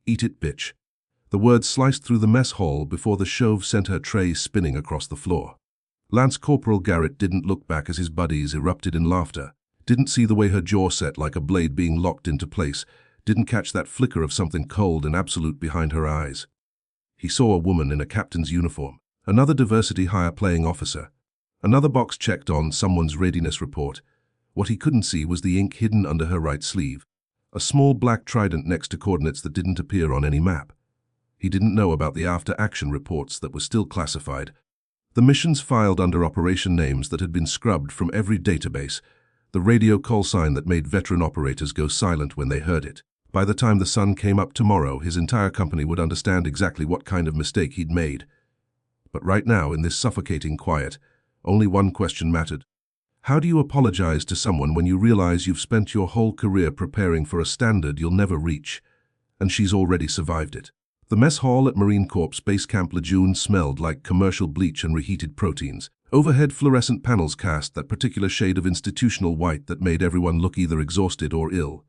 "Eat it, bitch." The words sliced through the mess hall before the shove sent her tray spinning across the floor. Lance Corporal Garrett didn't look back as his buddies erupted in laughter, didn't see the way her jaw set like a blade being locked into place, didn't catch that flicker of something cold and absolute behind her eyes. He saw a woman in a captain's uniform, another diversity hire playing officer, another box checked on someone's readiness report. What he couldn't see was the ink hidden under her right sleeve, a small black trident next to coordinates that didn't appear on any map. He didn't know about the after-action reports that were still classified, the missions filed under operation names that had been scrubbed from every database, the radio call sign that made veteran operators go silent when they heard it. By the time the sun came up tomorrow, his entire company would understand exactly what kind of mistake he'd made. But right now, in this suffocating quiet, only one question mattered. How do you apologize to someone when you realize you've spent your whole career preparing for a standard you'll never reach, and she's already survived it? The mess hall at Marine Corps Base Camp Lejeune smelled like commercial bleach and reheated proteins. Overhead fluorescent panels cast that particular shade of institutional white that made everyone look either exhausted or ill.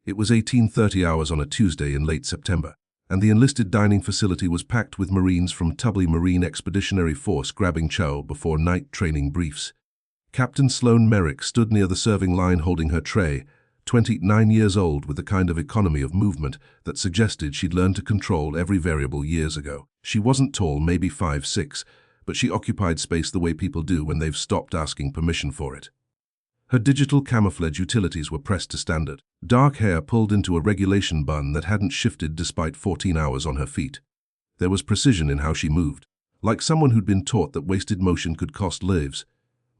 It was 18:30 hours on a Tuesday in late September, and the enlisted dining facility was packed with Marines from Tubley Marine Expeditionary Force grabbing chow before night training briefs. Captain Sloane Merrick stood near the serving line holding her tray, 29 years old, with the kind of economy of movement that suggested she'd learned to control every variable years ago. She wasn't tall, maybe 5'6", but she occupied space the way people do when they've stopped asking permission for it. Her digital camouflage utilities were pressed to standard, dark hair pulled into a regulation bun that hadn't shifted despite 14 hours on her feet. There was precision in how she moved, like someone who'd been taught that wasted motion could cost lives.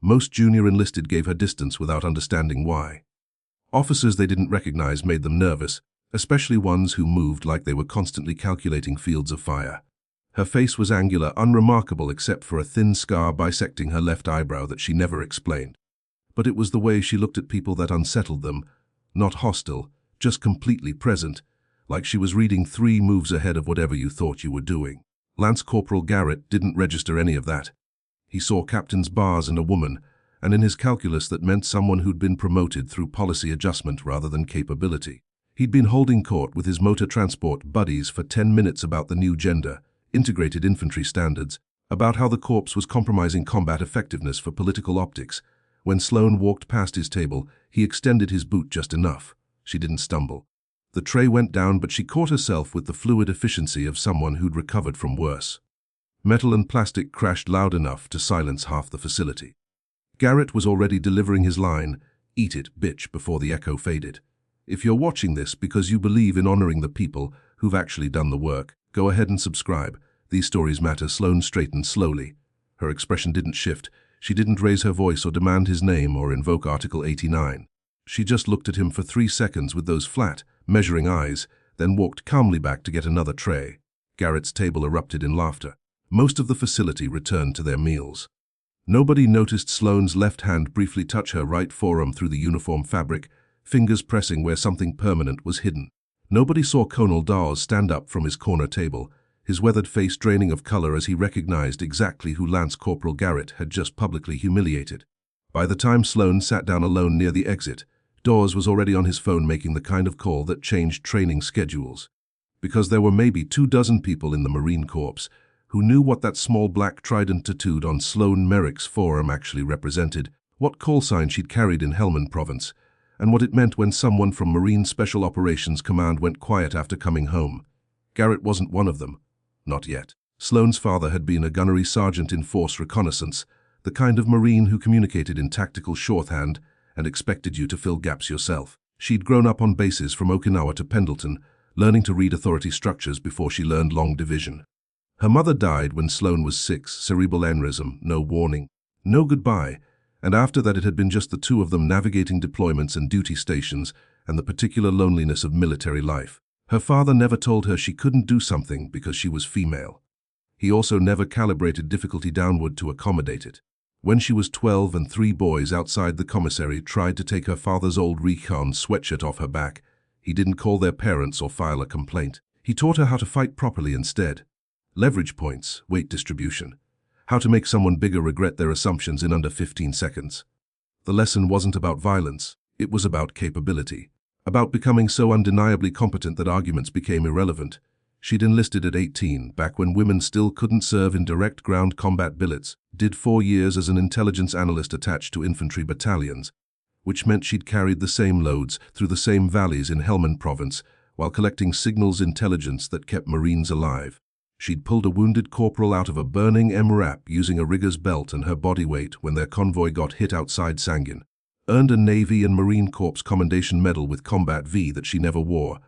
Most junior enlisted gave her distance without understanding why. Officers they didn't recognize made them nervous, especially ones who moved like they were constantly calculating fields of fire. Her face was angular, unremarkable except for a thin scar bisecting her left eyebrow that she never explained. But it was the way she looked at people that unsettled them, not hostile, just completely present, like she was reading 3 moves ahead of whatever you thought you were doing. Lance Corporal Garrett didn't register any of that. He saw captain's bars and a woman, and in his calculus that meant someone who'd been promoted through policy adjustment rather than capability. He'd been holding court with his motor transport buddies for 10 minutes about the new gender, integrated infantry standards, about how the corps was compromising combat effectiveness for political optics. When Sloane walked past his table, he extended his boot just enough. She didn't stumble. The tray went down, but she caught herself with the fluid efficiency of someone who'd recovered from worse. Metal and plastic crashed loud enough to silence half the facility. Garrett was already delivering his line, "Eat it, bitch," before the echo faded. If you're watching this because you believe in honoring the people who've actually done the work, go ahead and subscribe. These stories matter. Sloane straightened slowly. Her expression didn't shift. She didn't raise her voice or demand his name or invoke Article 89. She just looked at him for 3 seconds with those flat, measuring eyes, then walked calmly back to get another tray. Garrett's table erupted in laughter. Most of the facility returned to their meals. Nobody noticed Sloane's left hand briefly touch her right forearm through the uniform fabric, fingers pressing where something permanent was hidden. Nobody saw Colonel Dawes stand up from his corner table, his weathered face draining of color as he recognized exactly who Lance Corporal Garrett had just publicly humiliated. By the time Sloane sat down alone near the exit, Dawes was already on his phone making the kind of call that changed training schedules. Because there were maybe 24 people in the Marine Corps who knew what that small black trident tattooed on Sloane Merrick's forearm actually represented, what call sign she'd carried in Helmand Province, and what it meant when someone from Marine Special Operations Command went quiet after coming home. Garrett wasn't one of them. Not yet. Sloane's father had been a gunnery sergeant in force reconnaissance, the kind of Marine who communicated in tactical shorthand and expected you to fill gaps yourself. She'd grown up on bases from Okinawa to Pendleton, learning to read authority structures before she learned long division. Her mother died when Sloane was 6, cerebral aneurysm, no warning, no goodbye, and after that it had been just the two of them navigating deployments and duty stations and the particular loneliness of military life. Her father never told her she couldn't do something because she was female. He also never calibrated difficulty downward to accommodate it. When she was 12 and 3 boys outside the commissary tried to take her father's old recon sweatshirt off her back, he didn't call their parents or file a complaint. He taught her how to fight properly instead. Leverage points, weight distribution, how to make someone bigger regret their assumptions in under 15 seconds. The lesson wasn't about violence, it was about capability, about becoming so undeniably competent that arguments became irrelevant. She'd enlisted at 18, back when women still couldn't serve in direct ground combat billets, did 4 years as an intelligence analyst attached to infantry battalions, which meant she'd carried the same loads through the same valleys in Helmand province while collecting signals intelligence that kept Marines alive. She'd pulled a wounded corporal out of a burning MRAP using a rigger's belt and her body weight when their convoy got hit outside Sangin. Earned a Navy and Marine Corps Commendation Medal with Combat V that she never wore,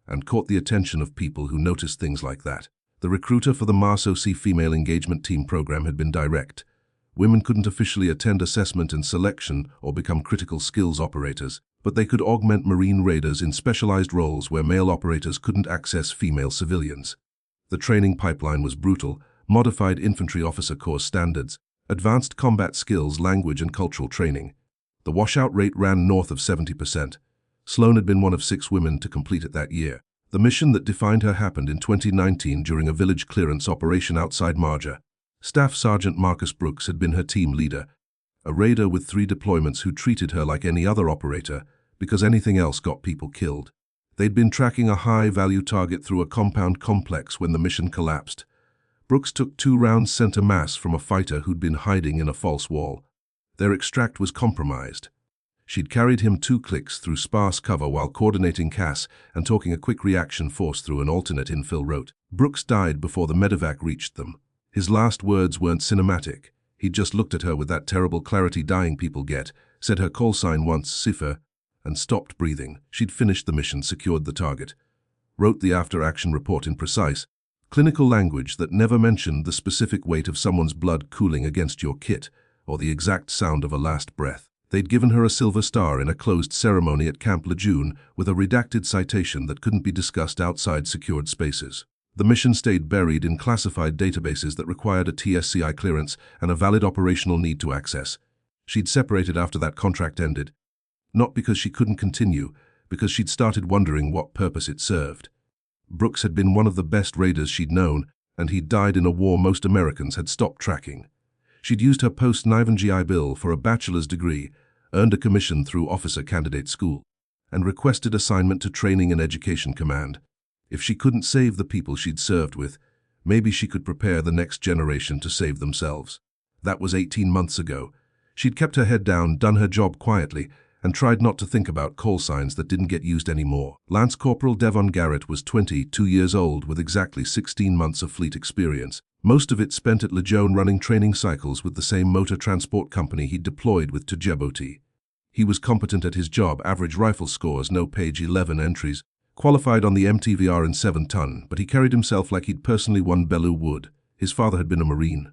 and caught the attention of people who noticed things like that. The recruiter for the MARSOC Female Engagement Team program had been direct. Women couldn't officially attend assessment and selection or become critical skills operators, but they could augment Marine raiders in specialized roles where male operators couldn't access female civilians. The training pipeline was brutal: modified infantry officer corps standards, advanced combat skills, language and cultural training. The washout rate ran north of 70%. Sloan had been one of 6 women to complete it that year. The mission that defined her happened in 2019 during a village clearance operation outside Marja. Staff Sergeant Marcus Brooks had been her team leader, a raider with 3 deployments who treated her like any other operator because anything else got people killed. They'd been tracking a high-value target through a compound complex when the mission collapsed. Brooks took 2 rounds center mass from a fighter who'd been hiding in a false wall. Their extract was compromised. She'd carried him 2 clicks through sparse cover while coordinating CAS and talking a quick reaction force through an alternate infill route. Brooks died before the medevac reached them. His last words weren't cinematic. He'd just looked at her with that terrible clarity dying people get, said her call sign once, Sifa, and stopped breathing. She'd finished the mission, secured the target, wrote the after-action report in precise, clinical language that never mentioned the specific weight of someone's blood cooling against your kit or the exact sound of a last breath. They'd given her a silver star in a closed ceremony at Camp Lejeune with a redacted citation that couldn't be discussed outside secured spaces. The mission stayed buried in classified databases that required a TSCI clearance and a valid operational need to access. She'd separated after that contract ended, not because she couldn't continue, because she'd started wondering what purpose it served. Brooks had been one of the best raiders she'd known, and he'd died in a war most Americans had stopped tracking. She'd used her post-Niven GI Bill for a bachelor's degree, earned a commission through Officer Candidate School, and requested assignment to Training and Education Command. If she couldn't save the people she'd served with, maybe she could prepare the next generation to save themselves. That was 18 months ago. She'd kept her head down, done her job quietly, and tried not to think about call signs that didn't get used anymore. Lance Corporal Devon Garrett was 22 years old with exactly 16 months of fleet experience, most of it spent at Lejeune running training cycles with the same motor transport company he'd deployed with to Djibouti. He was competent at his job, average rifle scores, no page 11 entries, qualified on the MTVR in 7-ton, but he carried himself like he'd personally won Belleau Wood. His father had been a Marine.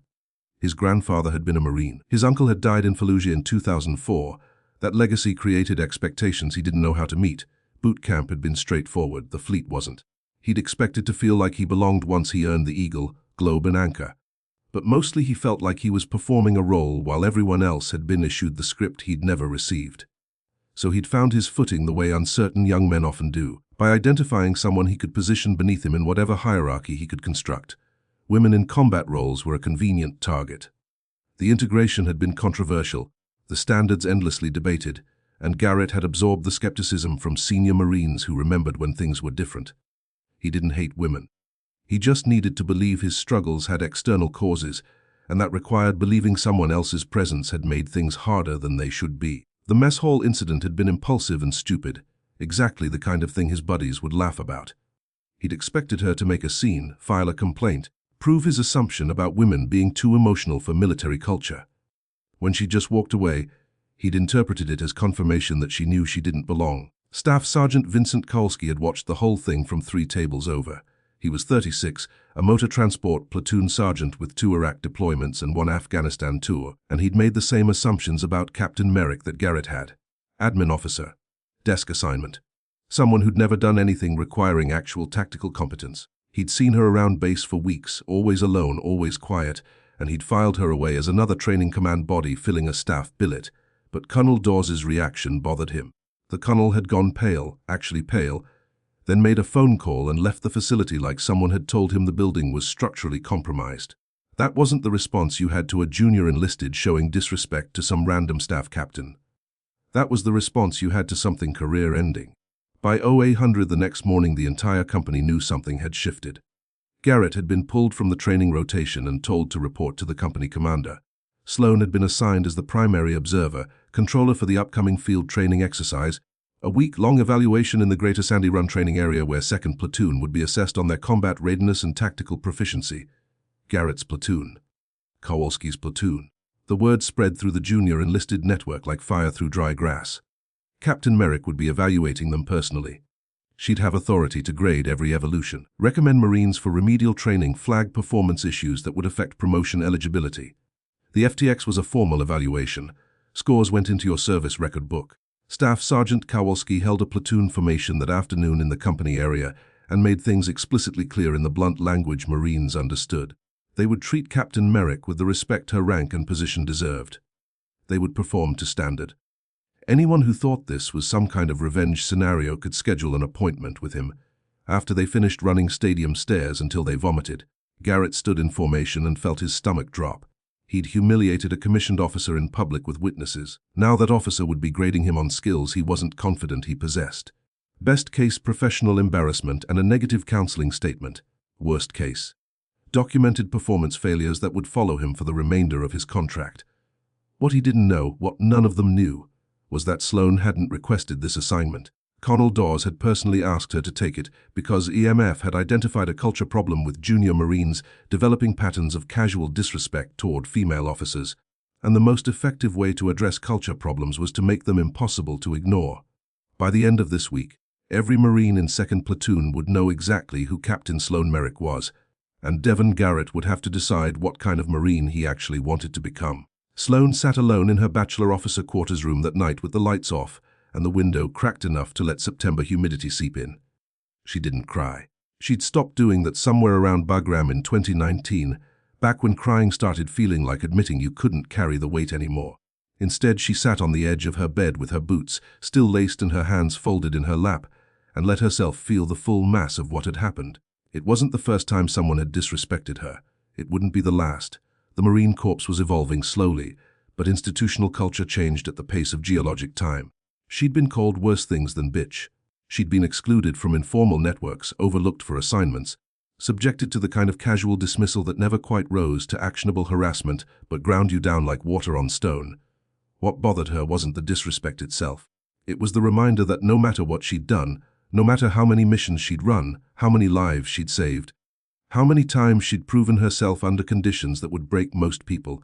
His grandfather had been a Marine. His uncle had died in Fallujah in 2004. That legacy created expectations he didn't know how to meet. Boot camp had been straightforward, the fleet wasn't. He'd expected to feel like he belonged once he earned the Eagle, Globe and Anchor. But mostly he felt like he was performing a role while everyone else had been issued the script he'd never received. So he'd found his footing the way uncertain young men often do, by identifying someone he could position beneath him in whatever hierarchy he could construct. Women in combat roles were a convenient target. The integration had been controversial, the standards endlessly debated, and Garrett had absorbed the skepticism from senior Marines who remembered when things were different. He didn't hate women. He just needed to believe his struggles had external causes, and that required believing someone else's presence had made things harder than they should be. The mess hall incident had been impulsive and stupid, exactly the kind of thing his buddies would laugh about. He'd expected her to make a scene, file a complaint, prove his assumption about women being too emotional for military culture. When she just walked away, he'd interpreted it as confirmation that she knew she didn't belong. Staff Sergeant Vincent Kolsky had watched the whole thing from 3 tables over. He was 36, a motor transport platoon sergeant with 2 Iraq deployments and 1 Afghanistan tour, and he'd made the same assumptions about Captain Merrick that Garrett had. Admin officer. Desk assignment. Someone who'd never done anything requiring actual tactical competence. He'd seen her around base for weeks, always alone, always quiet, and he'd filed her away as another training command body filling a staff billet. But Colonel Dawes's reaction bothered him. The colonel had gone pale, actually pale, then made a phone call and left the facility like someone had told him the building was structurally compromised. That wasn't the response you had to a junior enlisted showing disrespect to some random staff captain. That was the response you had to something career-ending. By 0800 the next morning, the entire company knew something had shifted. Garrett had been pulled from the training rotation and told to report to the company commander. Sloan had been assigned as the primary observer, controller for the upcoming field training exercise, a week-long evaluation in the Greater Sandy Run training area where 2nd Platoon would be assessed on their combat readiness and tactical proficiency. Garrett's platoon. Kowalski's platoon. The word spread through the junior enlisted network like fire through dry grass. Captain Merrick would be evaluating them personally. She'd have authority to grade every evolution, recommend Marines for remedial training, flag performance issues that would affect promotion eligibility. The FTX was a formal evaluation. Scores went into your service record book. Staff Sergeant Kowalski held a platoon formation that afternoon in the company area and made things explicitly clear in the blunt language Marines understood. They would treat Captain Merrick with the respect her rank and position deserved. They would perform to standard. Anyone who thought this was some kind of revenge scenario could schedule an appointment with him. After they finished running stadium stairs until they vomited, Garrett stood in formation and felt his stomach drop. He'd humiliated a commissioned officer in public with witnesses. Now that officer would be grading him on skills he wasn't confident he possessed. Best case, professional embarrassment and a negative counseling statement. Worst case, documented performance failures that would follow him for the remainder of his contract. What he didn't know, what none of them knew, was that Sloan hadn't requested this assignment. Colonel Dawes had personally asked her to take it because EMF had identified a culture problem with junior Marines developing patterns of casual disrespect toward female officers, and the most effective way to address culture problems was to make them impossible to ignore. By the end of this week, every Marine in 2nd Platoon would know exactly who Captain Sloan Merrick was, and Devon Garrett would have to decide what kind of Marine he actually wanted to become. Sloan sat alone in her bachelor officer quarters room that night with the lights off and the window cracked enough to let September humidity seep in. She didn't cry. She'd stopped doing that somewhere around Bagram in 2019, back when crying started feeling like admitting you couldn't carry the weight anymore. Instead, she sat on the edge of her bed with her boots still laced and her hands folded in her lap, and let herself feel the full mass of what had happened. It wasn't the first time someone had disrespected her. It wouldn't be the last. The Marine Corps was evolving slowly, but institutional culture changed at the pace of geologic time. She'd been called worse things than bitch. She'd been excluded from informal networks, overlooked for assignments, subjected to the kind of casual dismissal that never quite rose to actionable harassment but ground you down like water on stone. What bothered her wasn't the disrespect itself. It was the reminder that no matter what she'd done, no matter how many missions she'd run, how many lives she'd saved, how many times she'd proven herself under conditions that would break most people,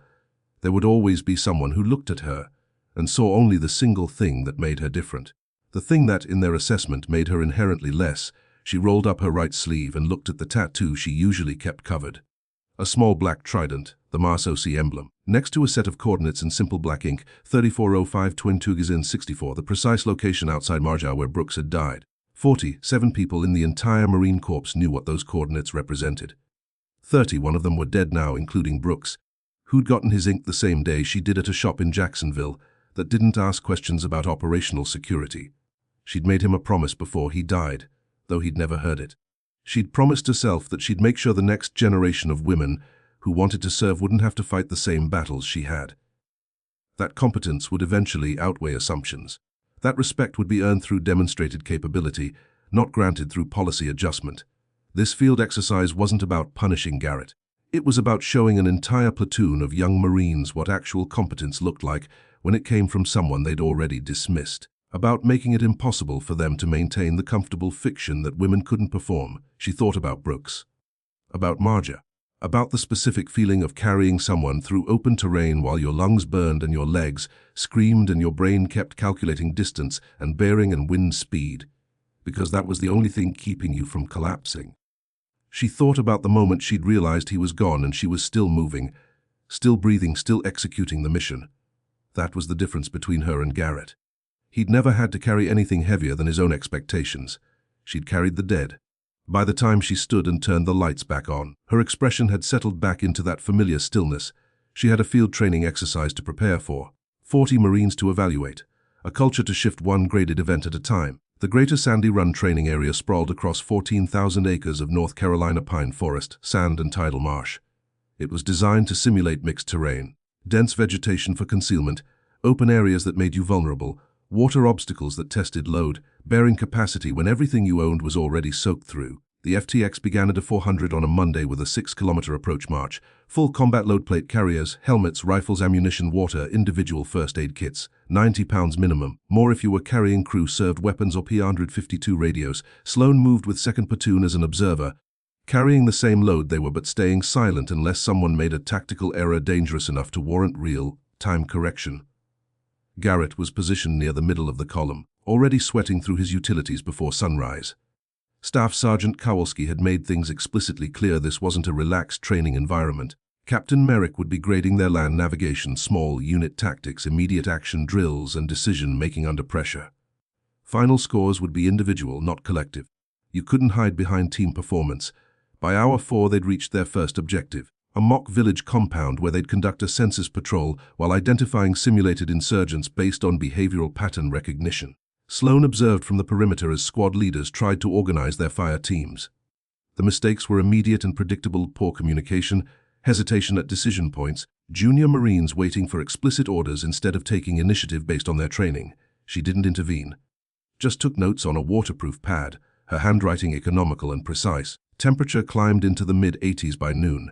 there would always be someone who looked at her and saw only the single thing that made her different. The thing that, in their assessment, made her inherently less. She rolled up her right sleeve and looked at the tattoo she usually kept covered. A small black trident, the Mars OC emblem, next to a set of coordinates in simple black ink, 3405 Twin Tugazin 64, the precise location outside Marja where Brooks had died. 47 people in the entire Marine Corps knew what those coordinates represented. 31 of them were dead now, including Brooks, who'd gotten his ink the same day she did at a shop in Jacksonville that didn't ask questions about operational security. She'd made him a promise before he died, though he'd never heard it. She'd promised herself that she'd make sure the next generation of women who wanted to serve wouldn't have to fight the same battles she had. That competence would eventually outweigh assumptions. That respect would be earned through demonstrated capability, not granted through policy adjustment. This field exercise wasn't about punishing Garrett. It was about showing an entire platoon of young Marines what actual competence looked like when it came from someone they'd already dismissed. About making it impossible for them to maintain the comfortable fiction that women couldn't perform. She thought about Brooks. About Marja. About the specific feeling of carrying someone through open terrain while your lungs burned and your legs screamed and your brain kept calculating distance and bearing and wind speed, because that was the only thing keeping you from collapsing. She thought about the moment she'd realized he was gone and she was still moving, still breathing, still executing the mission. That was the difference between her and Garrett. He'd never had to carry anything heavier than his own expectations. She'd carried the dead. By the time she stood and turned the lights back on, her expression had settled back into that familiar stillness. She had a field training exercise to prepare for, 40 Marines to evaluate, a culture to shift one graded event at a time. The Greater Sandy Run training area sprawled across 14,000 acres of North Carolina pine forest, sand and tidal marsh. It was designed to simulate mixed terrain, dense vegetation for concealment, open areas that made you vulnerable, water obstacles that tested load, bearing capacity when everything you owned was already soaked through. The FTX began at a 400 on a Monday with a 6-kilometer approach march, full combat load plate carriers, helmets, rifles, ammunition, water, individual first aid kits, 90 pounds minimum, more if you were carrying crew-served weapons or P-152 radios. Sloan moved with 2nd Platoon as an observer, carrying the same load they were but staying silent unless someone made a tactical error dangerous enough to warrant real-time correction. Garrett was positioned near the middle of the column, already sweating through his utilities before sunrise. Staff Sergeant Kowalski had made things explicitly clear this wasn't a relaxed training environment. Captain Merrick would be grading their land navigation, small unit tactics, immediate action drills, and decision-making under pressure. Final scores would be individual, not collective. You couldn't hide behind team performance. By hour 4 they'd reached their first objective, a mock village compound where they'd conduct a census patrol while identifying simulated insurgents based on behavioral pattern recognition. Sloan observed from the perimeter as squad leaders tried to organize their fire teams. The mistakes were immediate and predictable: poor communication, hesitation at decision points, junior Marines waiting for explicit orders instead of taking initiative based on their training. She didn't intervene. Just took notes on a waterproof pad, her handwriting economical and precise. Temperature climbed into the mid-80s by noon.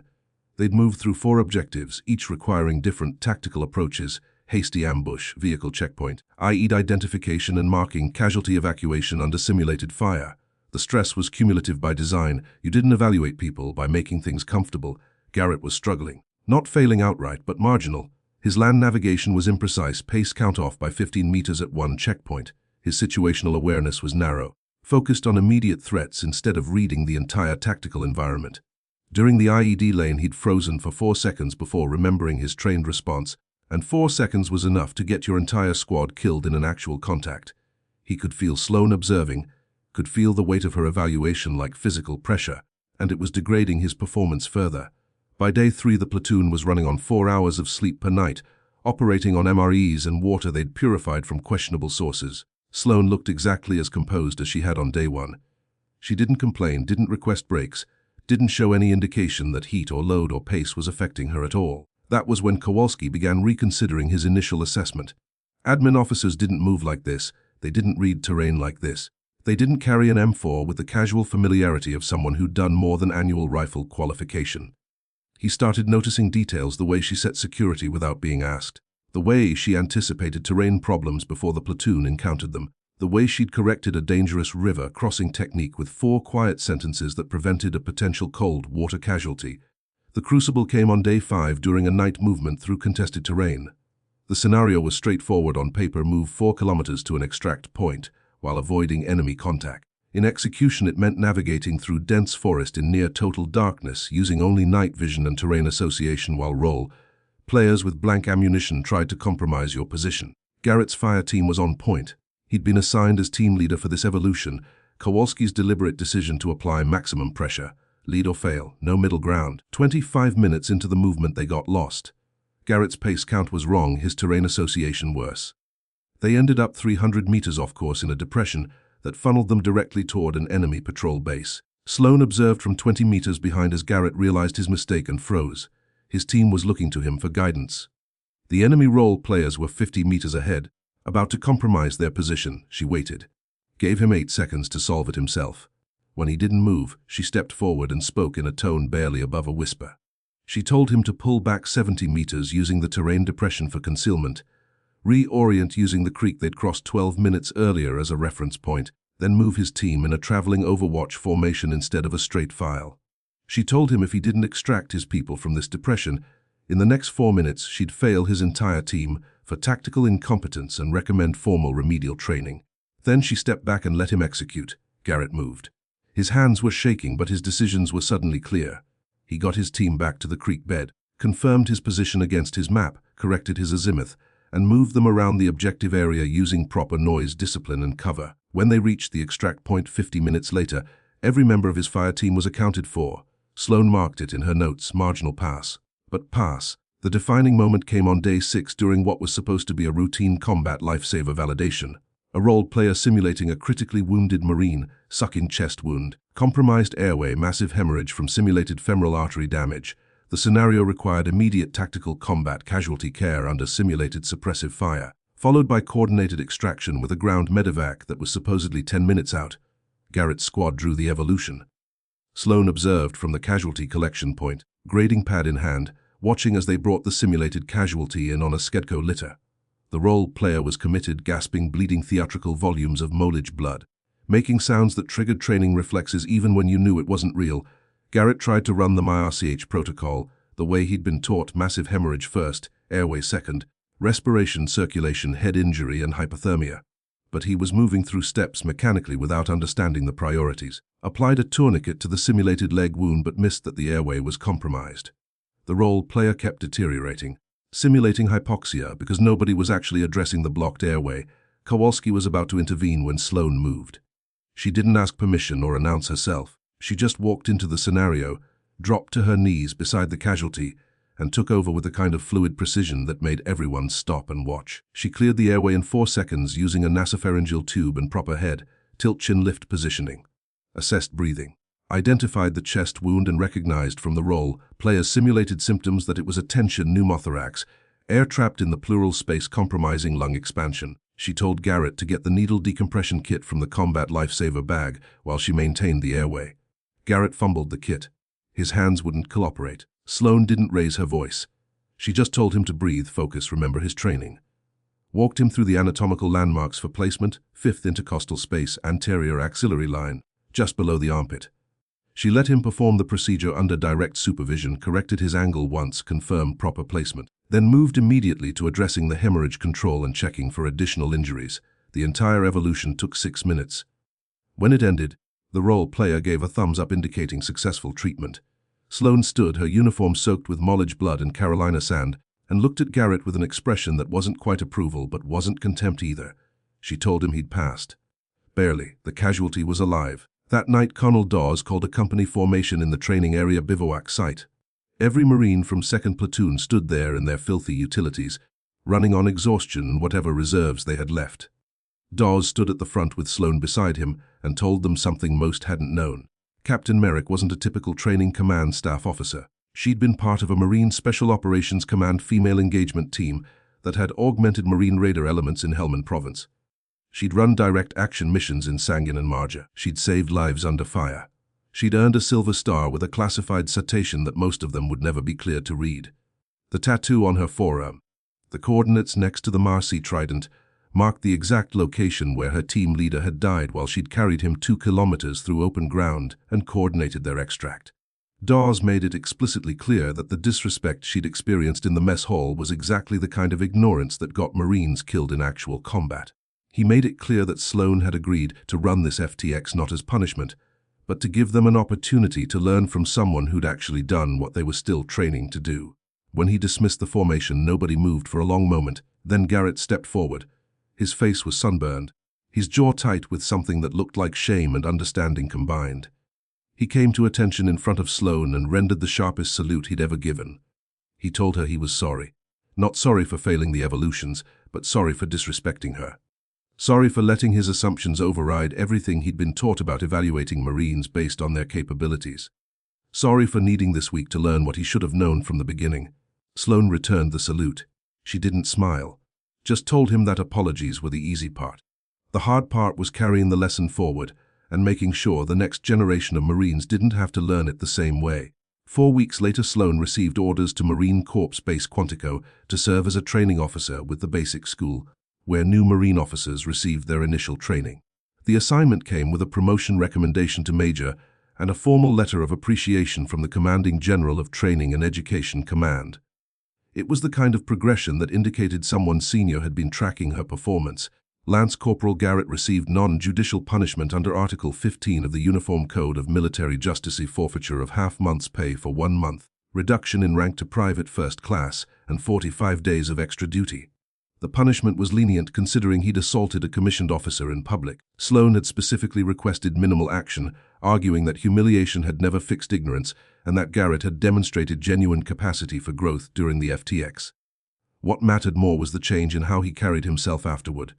They'd moved through 4 objectives, each requiring different tactical approaches: hasty ambush, vehicle checkpoint, i.e. identification and marking, casualty evacuation under simulated fire. The stress was cumulative by design. You didn't evaluate people by making things comfortable. Garrett was struggling. Not failing outright, but marginal. His land navigation was imprecise, pace count off by 15 meters at one checkpoint. His situational awareness was narrow, focused on immediate threats instead of reading the entire tactical environment. During the IED lane, he'd frozen for 4 seconds before remembering his trained response, and 4 seconds was enough to get your entire squad killed in an actual contact. He could feel Sloan observing, could feel the weight of her evaluation like physical pressure, and it was degrading his performance further. By day 3, the platoon was running on 4 hours of sleep per night, operating on MREs and water they'd purified from questionable sources. Sloan looked exactly as composed as she had on day 1. She didn't complain, didn't request breaks, didn't show any indication that heat or load or pace was affecting her at all. That was when Kowalski began reconsidering his initial assessment. Admin officers didn't move like this, they didn't read terrain like this. They didn't carry an M4 with the casual familiarity of someone who'd done more than annual rifle qualification. He started noticing details: the way she set security without being asked, the way she anticipated terrain problems before the platoon encountered them, the way she'd corrected a dangerous river crossing technique with 4 quiet sentences that prevented a potential cold water casualty. The crucible came on day 5 during a night movement through contested terrain. The scenario was straightforward on paper: move 4 kilometers to an extract point while avoiding enemy contact. In execution, it meant navigating through dense forest in near total darkness, using only night vision and terrain association while role players with blank ammunition tried to compromise your position. Garrett's fire team was on point. He'd been assigned as team leader for this evolution. Kowalski's deliberate decision to apply maximum pressure, lead or fail, no middle ground. 25 minutes into the movement they got lost. Garrett's pace count was wrong, his terrain association worse. They ended up 300 meters off course in a depression that funneled them directly toward an enemy patrol base. Sloan observed from 20 meters behind as Garrett realized his mistake and froze. His team was looking to him for guidance. The enemy role players were 50 meters ahead, about to compromise their position. She waited, gave him 8 seconds to solve it himself. When he didn't move, she stepped forward and spoke in a tone barely above a whisper. She told him to pull back 70 meters using the terrain depression for concealment, reorient using the creek they'd crossed 12 minutes earlier as a reference point, then move his team in a traveling overwatch formation instead of a straight file. She told him if he didn't extract his people from this depression, in the next 4 minutes she'd fail his entire team for tactical incompetence and recommend formal remedial training. Then she stepped back and let him execute. Garrett moved. His hands were shaking, but his decisions were suddenly clear. He got his team back to the creek bed, confirmed his position against his map, corrected his azimuth, and moved them around the objective area using proper noise discipline and cover. When they reached the extract point 50 minutes later, every member of his fire team was accounted for. Sloan marked it in her notes: marginal pass. But pass. The defining moment came on day 6 during what was supposed to be a routine combat lifesaver validation. A role player simulating a critically wounded Marine, suck-in chest wound, compromised airway, massive hemorrhage from simulated femoral artery damage. The scenario required immediate tactical combat casualty care under simulated suppressive fire. followed by coordinated extraction with a ground medevac that was supposedly 10 minutes out. Garrett's squad drew the evolution. Sloan observed from the casualty collection point, grading pad in hand, watching as they brought the simulated casualty in on a Skedco litter. The role player was committed, gasping, bleeding theatrical volumes of molage blood, making sounds that triggered training reflexes even when you knew it wasn't real. Garrett tried to run the MyRCH protocol, the way he'd been taught: massive hemorrhage first, airway second, respiration, circulation, head injury, and hypothermia. But he was moving through steps mechanically without understanding the priorities. Applied a tourniquet to the simulated leg wound but missed that the airway was compromised. The role player kept deteriorating, simulating hypoxia because nobody was actually addressing the blocked airway. Kowalski was about to intervene when Sloan moved. She didn't ask permission or announce herself. She just walked into the scenario, dropped to her knees beside the casualty, and took over with a kind of fluid precision that made everyone stop and watch. She cleared the airway in 4 seconds using a nasopharyngeal tube and proper head, tilt-chin lift positioning. Assessed breathing. Identified the chest wound and recognized from the role player's simulated symptoms that it was a tension pneumothorax, air trapped in the pleural space compromising lung expansion. She told Garrett to get the needle decompression kit from the combat lifesaver bag while she maintained the airway. Garrett fumbled the kit. His hands wouldn't cooperate. Sloan didn't raise her voice. She just told him to breathe, focus, remember his training. Walked him through the anatomical landmarks for placement: 5th intercostal space, anterior axillary line, just below the armpit. She let him perform the procedure under direct supervision, corrected his angle once, confirmed proper placement, then moved immediately to addressing the hemorrhage control and checking for additional injuries. The entire evolution took 6 minutes. When it ended, the role player gave a thumbs up indicating successful treatment. Sloan stood, her uniform soaked with molage blood and Carolina sand, and looked at Garrett with an expression that wasn't quite approval but wasn't contempt either. She told him he'd passed. Barely. The casualty was alive. That night, Colonel Dawes called a company formation in the training area bivouac site. Every Marine from 2nd Platoon stood there in their filthy utilities, running on exhaustion and whatever reserves they had left. Dawes stood at the front with Sloan beside him and told them something most hadn't known. Captain Merrick wasn't a typical training command staff officer. She'd been part of a Marine Special Operations Command female engagement team that had augmented Marine Raider elements in Helmand Province. She'd run direct action missions in Sangin and Marja. She'd saved lives under fire. She'd earned a Silver Star with a classified citation that most of them would never be cleared to read. The tattoo on her forearm, the coordinates next to the Marcy trident, marked the exact location where her team leader had died while she'd carried him 2 kilometers through open ground and coordinated their extract. Dawes made it explicitly clear that the disrespect she'd experienced in the mess hall was exactly the kind of ignorance that got Marines killed in actual combat. He made it clear that Sloan had agreed to run this FTX not as punishment, but to give them an opportunity to learn from someone who'd actually done what they were still training to do. When he dismissed the formation, nobody moved for a long moment. Then Garrett stepped forward. His face was sunburned, his jaw tight with something that looked like shame and understanding combined. He came to attention in front of Sloan and rendered the sharpest salute he'd ever given. He told her he was sorry. Not sorry for failing the evolutions, but sorry for disrespecting her. Sorry for letting his assumptions override everything he'd been taught about evaluating Marines based on their capabilities. Sorry for needing this week to learn what he should have known from the beginning. Sloan returned the salute. She didn't smile, just told him that apologies were the easy part. The hard part was carrying the lesson forward and making sure the next generation of Marines didn't have to learn it the same way. 4 weeks later, Sloan received orders to Marine Corps Base Quantico to serve as a training officer with the basic school, where new Marine officers received their initial training. The assignment came with a promotion recommendation to Major and a formal letter of appreciation from the Commanding General of Training and Education Command. It was the kind of progression that indicated someone senior had been tracking her performance. Lance Corporal Garrett received non-judicial punishment under Article 15 of the Uniform Code of Military Justice: forfeiture of half month's pay for 1 month, reduction in rank to private first class, and 45 days of extra duty. The punishment was lenient considering he'd assaulted a commissioned officer in public. Sloan had specifically requested minimal action, arguing that humiliation had never fixed ignorance and that Garrett had demonstrated genuine capacity for growth during the FTX. What mattered more was the change in how he carried himself afterward.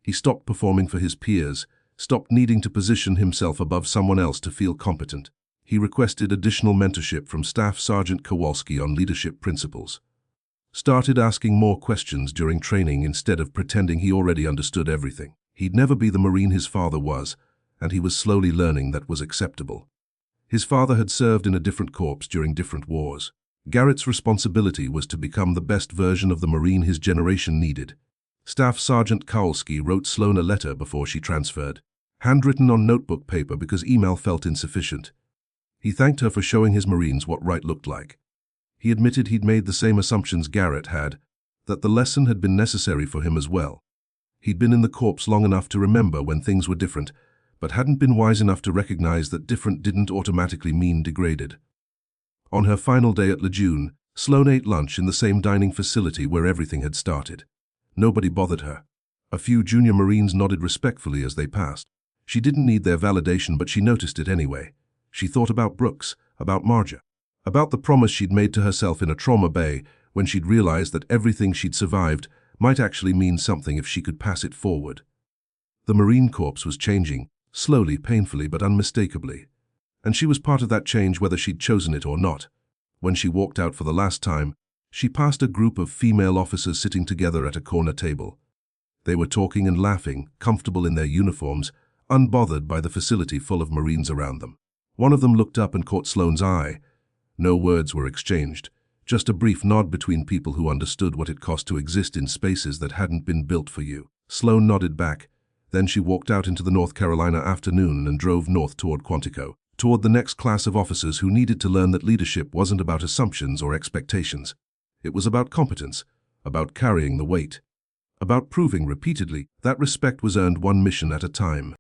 He stopped performing for his peers, stopped needing to position himself above someone else to feel competent. He requested additional mentorship from Staff Sergeant Kowalski on leadership principles. Started asking more questions during training instead of pretending he already understood everything. He'd never be the Marine his father was, and he was slowly learning that was acceptable. His father had served in a different corps during different wars. Garrett's responsibility was to become the best version of the Marine his generation needed. Staff Sergeant Kowalski wrote Sloane a letter before she transferred, handwritten on notebook paper because email felt insufficient. He thanked her for showing his Marines what right looked like. He admitted he'd made the same assumptions Garrett had, that the lesson had been necessary for him as well. He'd been in the corps long enough to remember when things were different, but hadn't been wise enough to recognize that different didn't automatically mean degraded. On her final day at Lejeune, Sloane ate lunch in the same dining facility where everything had started. Nobody bothered her. A few junior Marines nodded respectfully as they passed. She didn't need their validation, but she noticed it anyway. She thought about Brooks, about Marja, about the promise she'd made to herself in a trauma bay when she'd realized that everything she'd survived might actually mean something if she could pass it forward. The Marine Corps was changing, slowly, painfully, but unmistakably. And she was part of that change whether she'd chosen it or not. When she walked out for the last time, she passed a group of female officers sitting together at a corner table. They were talking and laughing, comfortable in their uniforms, unbothered by the facility full of Marines around them. One of them looked up and caught Sloane's eye. No words were exchanged, just a brief nod between people who understood what it cost to exist in spaces that hadn't been built for you. Sloane nodded back. Then she walked out into the North Carolina afternoon and drove north toward Quantico, toward the next class of officers who needed to learn that leadership wasn't about assumptions or expectations. It was about competence, about carrying the weight, about proving repeatedly that respect was earned one mission at a time.